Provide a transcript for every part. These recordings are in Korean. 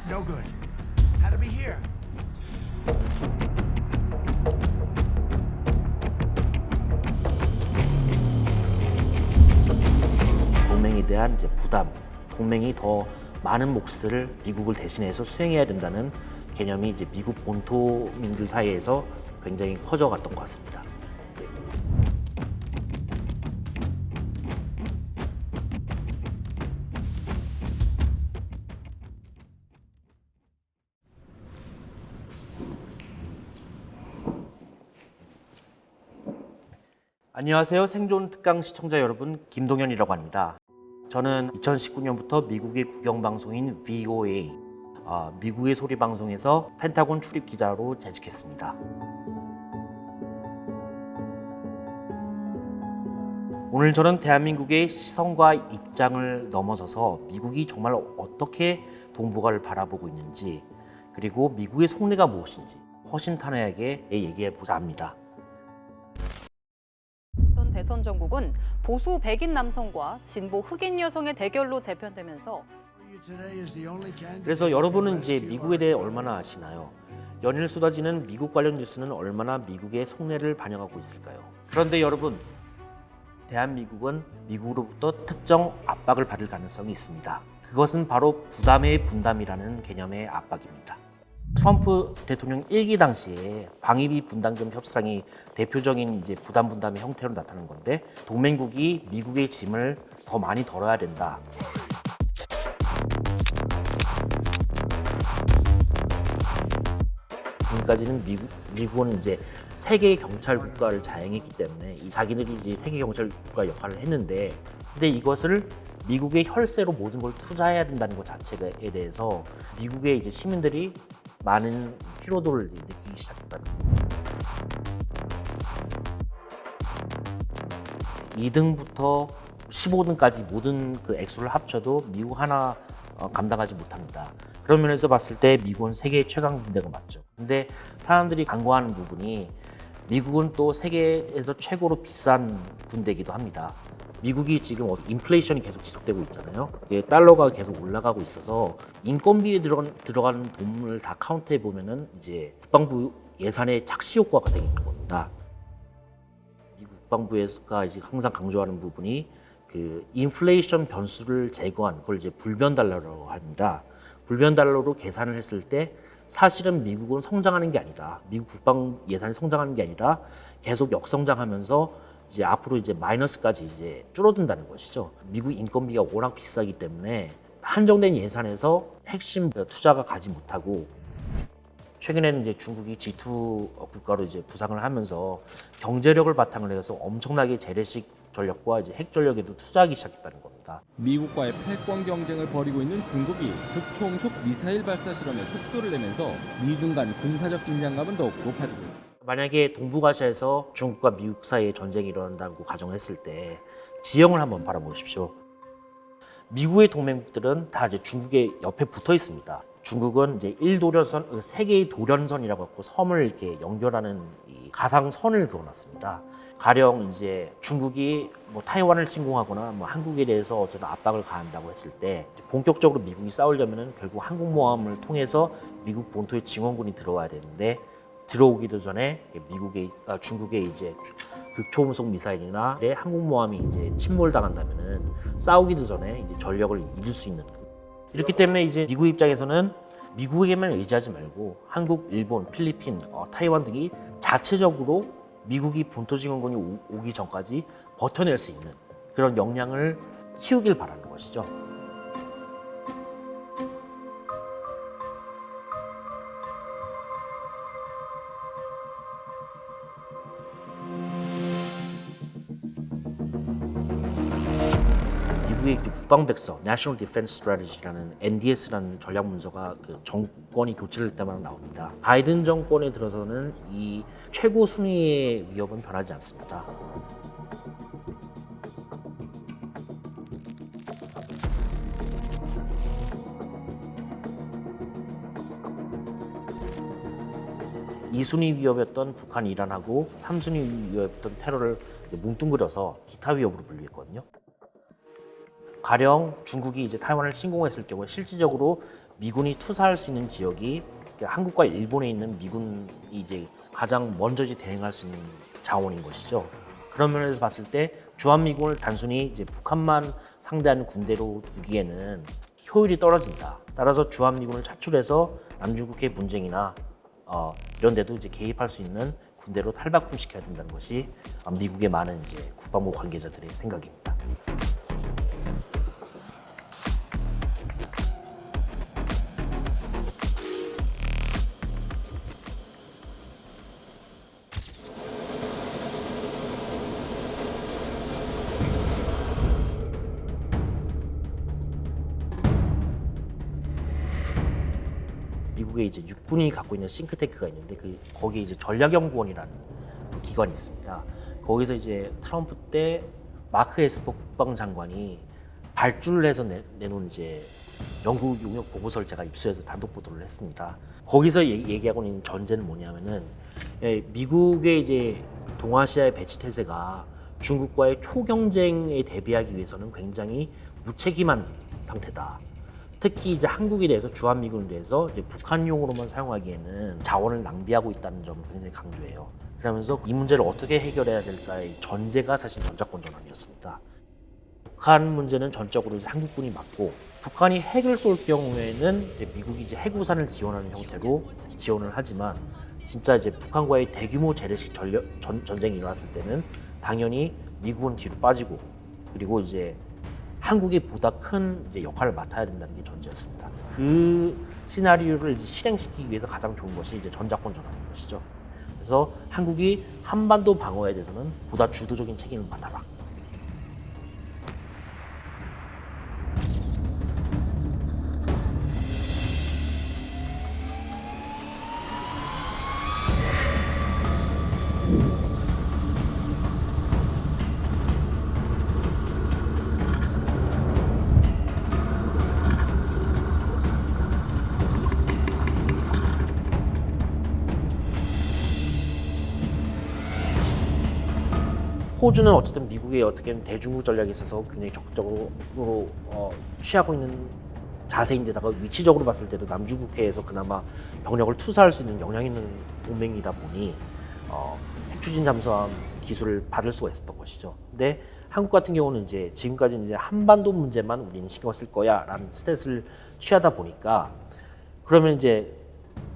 No good. Had to be here. 동맹에 대한 이제 부담, 동맹이 더 많은 몫을 미국을 대신해서 수행해야 된다는 개념이 이제 미국 본토민들 사이에서 굉장히 커져갔던 것 같습니다. 안녕하세요. 생존 특강 시청자 여러분, 김동현이라고 합니다. 저는 2019년부터 미국의 국영방송인 VOA, 미국의 소리 방송에서 펜타곤 출입 기자로 재직했습니다. 오늘 저는 대한민국의 시선과 입장을 넘어서서 미국이 정말 어떻게 동북아를 바라보고 있는지, 그리고 미국의 속내가 무엇인지 허심탄회하게 얘기해보자 합니다. 대선 전국은 보수 백인 남성과 진보 흑인 여성의 대결로 재편되면서 그래서 여러분은 이제 미국에 대해 얼마나 아시나요? 연일 쏟아지는 미국 관련 뉴스는 얼마나 미국의 속내를 반영하고 있을까요? 그런데 여러분, 대한민국은 미국으로부터 특정 압박을 받을 가능성이 있습니다. 그것은 바로 부담의 분담이라는 개념의 압박입니다. 트럼프 대통령 1기 당시에 방위비 분담금 협상이 대표적인 이제 부담 분담의 형태로 나타난 건데, 동맹국이 미국의 짐을 더 많이 덜어야 된다. 지금까지는 미국은 이제 세계 경찰 국가를 자행했기 때문에 이 자기들이 이제 세계 경찰 국가 역할을 했는데, 근데 이것을 미국의 혈세로 모든 걸 투자해야 된다는 것 자체에 대해서 미국의 이제 시민들이 많은 피로도를 느끼기 시작했다는 거예요. 2등부터 15등까지 모든 그 액수를 합쳐도 미국 하나 감당하지 못합니다. 그런 면에서 봤을 때 미국은 세계 최강 군대가 맞죠. 근데 사람들이 간과하는 부분이 미국은 또 세계에서 최고로 비싼 군대이기도 합니다. 미국이 지금 인플레이션이 계속 지속되고 있잖아요. 달러가 계속 올라가고 있어서 인건비에 들어가는 돈을 다 카운트해 보면은 이제 국방부 예산의 착시 효과가 되는 겁니다. 미국 국방부가 이제 항상 강조하는 부분이 그 인플레이션 변수를 제거한 걸 이제 불변 달러라고 합니다. 불변 달러로 계산을 했을 때 사실은 미국은 성장하는 게 아니라, 미국 국방 예산이 성장하는 게 아니라 계속 역성장하면서 이제 앞으로 이제 마이너스까지 이제 줄어든다는 것이죠. 미국 인건비가 워낙 비싸기 때문에 한정된 예산에서 핵심 투자가 가지 못하고, 최근에는 이제 중국이 G2 국가로 이제 부상을 하면서 경제력을 바탕으로 해서 엄청나게 재래식 전력과 이제 핵 전력에도 투자하기 시작했다는 겁니다. 미국과의 패권 경쟁을 벌이고 있는 중국이 극초음속 미사일 발사 실험에 속도를 내면서 미중 간 군사적 긴장감은 더욱 높아지고 있습니다. 만약에 동북아시아에서 중국과 미국 사이에 전쟁이 일어난다고 가정했을 때 지형을 한번 바라보십시오. 미국의 동맹국들은 다 이제 중국의 옆에 붙어 있습니다. 중국은 이제 1도련선, 세계의 도련선이라고 하고 섬을 이렇게 연결하는 이 가상선을 그어놨습니다. 가령 이제 중국이 뭐 타이완을 침공하거나 뭐 한국에 대해서 어쨌든 압박을 가한다고 했을 때 본격적으로 미국이 싸우려면은 결국 항공모함을 통해서 미국 본토에 증원군이 들어와야 되는데, 들어오기도 전에 중국의 이제 극초음속 미사일이나 항공모함이 이제 침몰당한다면은 싸우기도 전에 이제 전력을 잃을 수 있는. 이렇기 때문에 이제 미국 입장에서는 미국에게만 의지하지 말고 한국, 일본, 필리핀, 타이완 등이 자체적으로 미국이 본토 증원군이 오기 전까지 버텨낼 수 있는 그런 역량을 키우길 바라는 것이죠. 미국의 국방백서 National Defense Strategy라는 NDS라는 전략 문서가 그 정권이 교체될 때마다 나옵니다. 바이든 정권에 들어서는 이 최고 순위의 위협은 변하지 않습니다. 이순위 위협이었던 북한, 이란하고 3순위 위협이었던 테러를 뭉뚱그려서 기타 위협으로 분류했거든요. 가령 중국이 이제 타이완을 침공했을 경우에 실질적으로 미군이 투사할 수 있는 지역이 한국과 일본에 있는 미군이 이제 가장 먼저 대응할 수 있는 자원인 것이죠. 그런 면에서 봤을 때 주한미군을 단순히 이제 북한만 상대하는 군대로 두기에는 효율이 떨어진다. 따라서 주한미군을 차출해서 남중국해 분쟁이나 이런 데도 이제 개입할 수 있는 군대로 탈바꿈시켜야 된다는 것이 미국의 많은 이제 국방부 관계자들의 생각입니다. 미국의 이제 육군이 갖고 있는 싱크탱크가 있는데 거기에 이제 전략연구원이라는 기관이 있습니다. 거기서 이제 트럼프 때 마크 에스퍼 국방장관이 발주를 해서 내놓은 이제 연구 용역 보고서를 제가 입수해서 단독 보도를 했습니다. 거기서 얘기하고 있는 전제는 뭐냐면은 미국의 이제 동아시아의 배치 태세가 중국과의 초경쟁에 대비하기 위해서는 굉장히 무책임한 상태다. 특히 이제 한국에 대해서 주한미군에 대해서 이제 북한용으로만 사용하기에는 자원을 낭비하고 있다는 점을 굉장히 강조해요. 그러면서 이 문제를 어떻게 해결해야 될까의 전제가 사실 전작권 전환이었습니다. 북한 문제는 전적으로 이제 한국군이 맡고 북한이 핵을 쏠 경우에는 이제 미국이 이제 핵우산을 지원하는 형태로 지원을 하지만 진짜 이제 북한과의 대규모 재래식 전쟁이 일어났을 때는 당연히 미국은 뒤로 빠지고 그리고 이제 한국이 보다 큰 이제 역할을 맡아야 된다는 게 전제였습니다. 그 시나리오를 이제 실행시키기 위해서 가장 좋은 것이 이제 전작권 전환인 것이죠. 그래서 한국이 한반도 방어에 대해서는 보다 주도적인 책임을 맡아라. 호주는 어쨌든 미국의 어떻게 보면 대중국 전략에 있어서 굉장히 적극적으로 취하고 있는 자세인데다가 위치적으로 봤을 때도 남중국해에서 그나마 병력을 투사할 수 있는 영향 있는 동맹이다 보니 핵추진 잠수함 기술을 받을 수가 있었던 것이죠. 근데 한국 같은 경우는 이제 지금까지 이제 한반도 문제만 우리는 신경을 쓸 거야라는 스탠스를 취하다 보니까 그러면 이제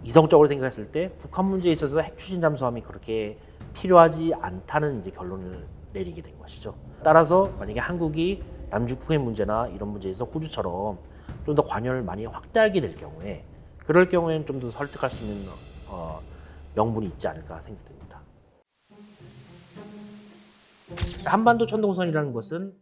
이성적으로 생각했을 때 북한 문제에 있어서 핵추진 잠수함이 그렇게 필요하지 않다는 이제 결론을 내리게 된 것이죠. 따라서 만약에 한국이 남중국해 문제나 이런 문제에서 호주처럼 좀 더 관여를 많이 확대하게 될 경우에 그럴 경우에는 좀 더 설득할 수 있는 명분이 있지 않을까 생각됩니다. 한반도 천동선이라는 것은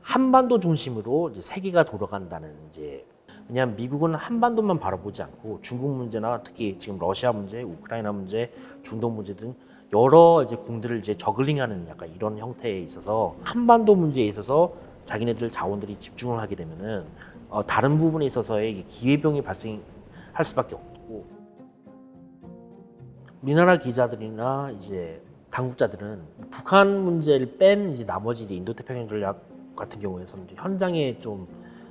한반도 중심으로 이제 세계가 돌아간다는 이제 왜냐하면 미국은 한반도만 바라보지 않고 중국 문제나 특히 지금 러시아 문제, 우크라이나 문제, 중동 문제 등 여러 이제 공들을 이제 저글링하는 약간 이런 형태에 있어서 한반도 문제에 있어서 자기네들 자원들이 집중을 하게 되면은 다른 부분에 있어서의 기회병이 발생할 수밖에 없고 우리나라 기자들이나 이제 당국자들은 북한 문제를 뺀 이제 나머지 이제 인도태평양 전략 같은 경우에서는 현장에 좀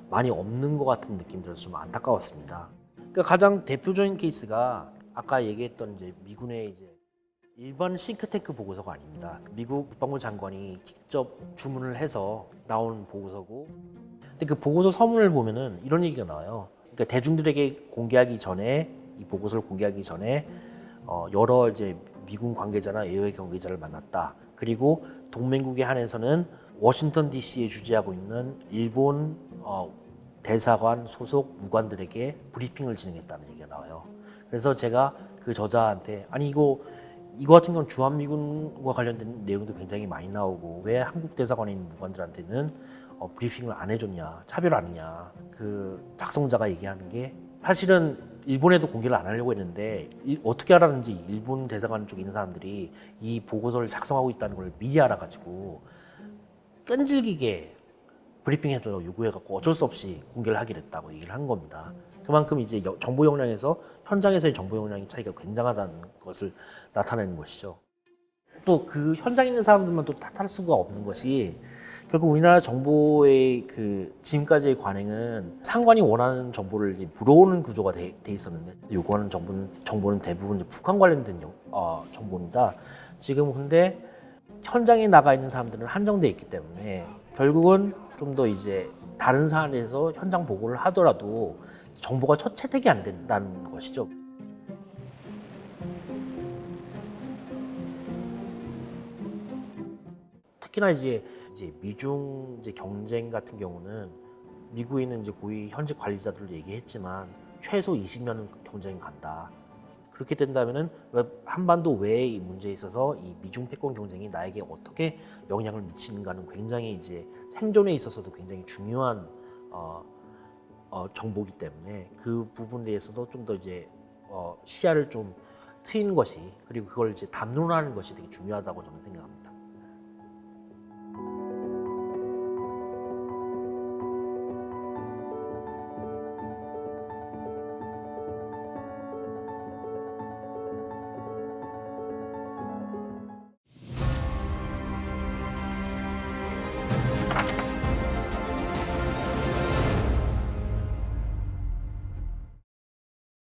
많이 없는 것 같은 느낌 들어서 좀 안타까웠습니다. 그러니까 가장 대표적인 케이스가 아까 얘기했던 이제 미군의 이제 일반 싱크탱크 보고서가 아닙니다. 미국 국방부 장관이 직접 주문을 해서 나온 보고서고, 근데 그 보고서 서문을 보면은 이런 얘기가 나와요. 그러니까 대중들에게 공개하기 전에 이 보고서를 공개하기 전에 여러 이제 미군 관계자나 외외 관계자를 만났다. 그리고 동맹국에 한해서는 워싱턴 DC에 주재하고 있는 일본 대사관 소속 무관들에게 브리핑을 진행했다는 얘기가 나와요. 그래서 제가 그 저자한테 아니 이거 같은 건 주한미군과 관련된 내용도 굉장히 많이 나오고 왜 한국 대사관에 있는 무관들한테는 브리핑을 안 해줬냐, 차별 안 했냐. 그 작성자가 얘기하는 게 사실은 일본에도 공개를 안 하려고 했는데 어떻게 알았는지 일본 대사관 쪽에 있는 사람들이 이 보고서를 작성하고 있다는 걸 미리 알아가지고 끈질기게 브리핑해달라고 요구해갖고 어쩔 수 없이 공개를 하게 됐다고 얘기를 한 겁니다. 그만큼 이제 정보 역량에서 현장에서의 정보 역량의 차이가 굉장하다는 것을 나타내는 것이죠. 또 그 현장에 있는 사람들만 또 탓할 수가 없는 것이 결국 우리나라 정보의 그 지금까지의 관행은 상관이 원하는 정보를 이제 물어오는 구조가 돼 있었는데 요구하는 정보는 대부분 이제 북한 관련된 정보입니다. 지금 근데 현장에 나가 있는 사람들은 한정돼 있기 때문에 결국은 좀 더 이제 다른 사안에서 현장 보고를 하더라도 정보가 첫 채택이 안 된다는 것이죠. 특히나 이제 미중 경쟁 같은 경우는 미국에 있는 이제 고위 현직 관리자들도 얘기했지만 최소 20년은 경쟁이 간다. 그렇게 된다면은 한반도 외의 이 문제에 있어서 이 미중 패권 경쟁이 나에게 어떻게 영향을 미치는가는 굉장히 이제 생존에 있어서도 굉장히 중요한 정보기 때문에 그 부분에 대해서도 좀 더 이제 시야를 좀 트이는 것이 그리고 그걸 이제 담론화하는 것이 되게 중요하다고 저는 생각합니다.